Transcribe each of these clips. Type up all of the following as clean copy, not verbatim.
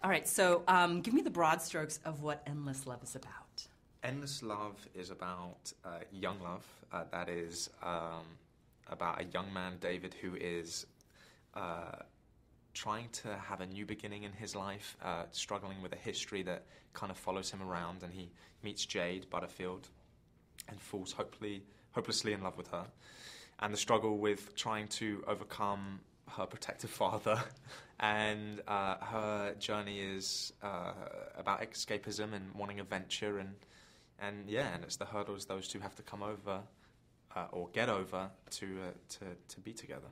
All right, so give me the broad strokes of what Endless Love is about. Endless Love is about young love. That is about a young man, David, who is trying to have a new beginning in his life, struggling with a history that kind of follows him around, and he meets Jade Butterfield and falls hopelessly in love with her. And the struggle with trying to overcome her protective father, and her journey is about escapism and wanting adventure, and it's the hurdles those two have to come over or get over to be together.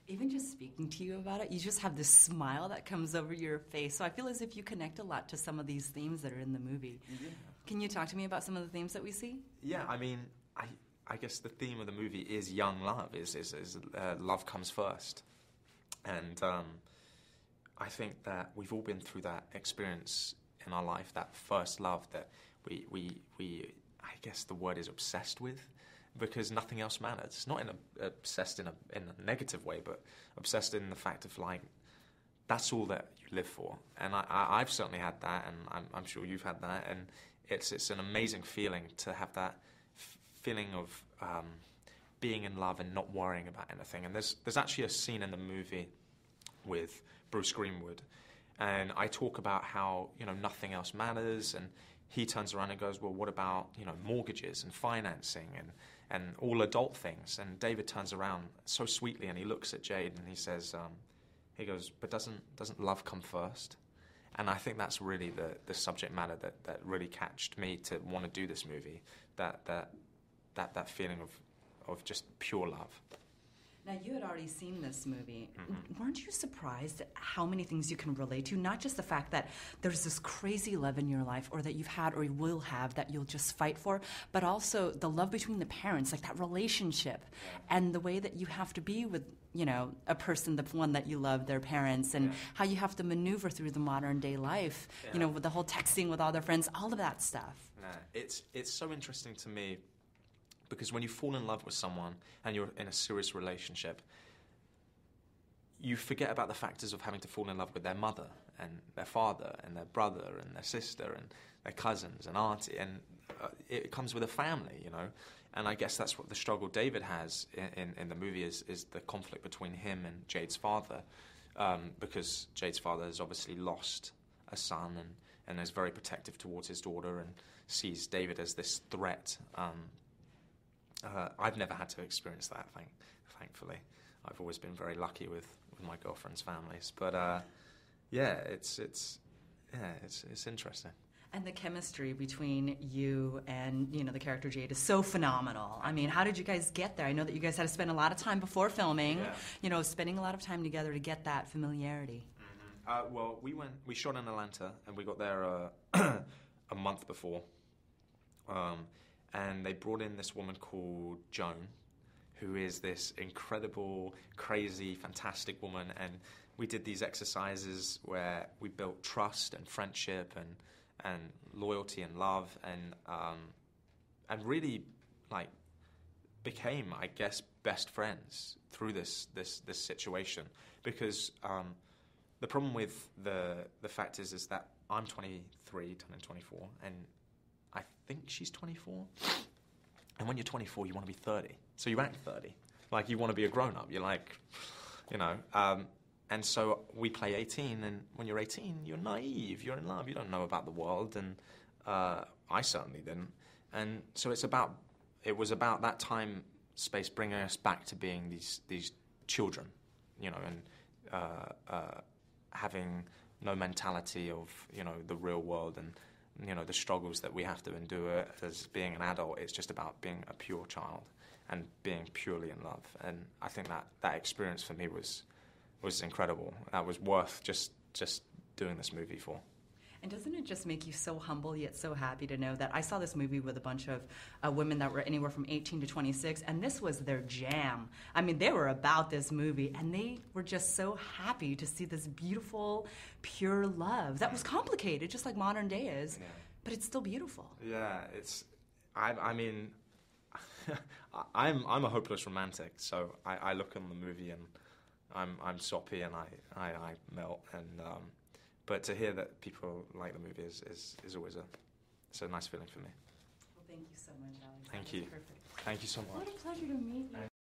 Even just speaking to you about it, you just have this smile that comes over your face. So I feel as if you connect a lot to some of these themes that are in the movie. Yeah. Can you talk to me about some of the themes that we see? Yeah, I mean, I guess the theme of the movie is young love, is love comes first. And I think that we've all been through that experience in our life, that first love that we I guess the word is obsessed with, because nothing else matters. Not obsessed in a negative way, but obsessed in the fact of, like, that's all that you live for. And I've certainly had that, and I'm sure you've had that, and it's an amazing feeling to have that feeling of being in love and not worrying about anything. And there's actually a scene in the movie with Bruce Greenwood, and I talk about how, nothing else matters, and he turns around and goes, well, what about, mortgages and financing and all adult things? And David turns around so sweetly and he looks at Jade and he says, he goes, but doesn't love come first? And I think that's really the subject matter that really catched me to want to do this movie, that feeling of just pure love. Now, you had already seen this movie. Mm-hmm. Weren't you surprised at how many things you can relate to? Not just the fact that there's this crazy love in your life, or that you've had or you will have that you'll just fight for, but also the love between the parents, like that relationship, and the way that you have to be with, a person, the one that you love, their parents, and how you have to maneuver through the modern day life, with the whole texting with all their friends, all of that stuff. It's so interesting to me, because when you fall in love with someone and you're in a serious relationship, you forget about the factors of having to fall in love with their mother and their father and their brother and their sister and their cousins and auntie, and it comes with a family, And I guess that's what the struggle David has in the movie is the conflict between him and Jade's father, because Jade's father has obviously lost a son and is very protective towards his daughter and sees David as this threat. I've never had to experience that, thankfully. I've always been very lucky with my girlfriend's families. But it's interesting. And the chemistry between you and, the character Jade is so phenomenal. I mean, how did you guys get there? I know that you guys had to spend a lot of time before filming, spending a lot of time together to get that familiarity. Mm-hmm. Well, we shot in Atlanta, and we got there a month before. And they brought in this woman called Joan, who is this incredible, crazy, fantastic woman. And we did these exercises where we built trust and friendship and loyalty and love, and really, like, became, I guess, best friends through this situation. Because the problem with the fact is that I'm 23, turning 24, and I think she's 24. And when you're 24, you want to be 30. So you act 30. Like, you want to be a grown-up. You're like, and so we play 18, and when you're 18, you're naive. You're in love. You don't know about the world, and I certainly didn't. And so it was about that time space bringing us back to being these children, and having no mentality of, the real world and, the struggles that we have to endure as being an adult. It's just about being a pure child and being purely in love. And I think that experience for me was incredible. That was worth just doing this movie for. And doesn't it just make you so humble yet so happy to know that I saw this movie with a bunch of women that were anywhere from 18 to 26, and this was their jam. I mean, they were about this movie, and they were just so happy to see this beautiful, pure love that was complicated, just like modern day is, but it's still beautiful. Yeah, I mean, I'm a hopeless romantic, so I look in the movie and I'm soppy and I melt, and But to hear that people like the movie is always a nice feeling for me. Well, thank you so much, Alex. Thank That you. was perfect. Thank you so much. What a pleasure to meet you.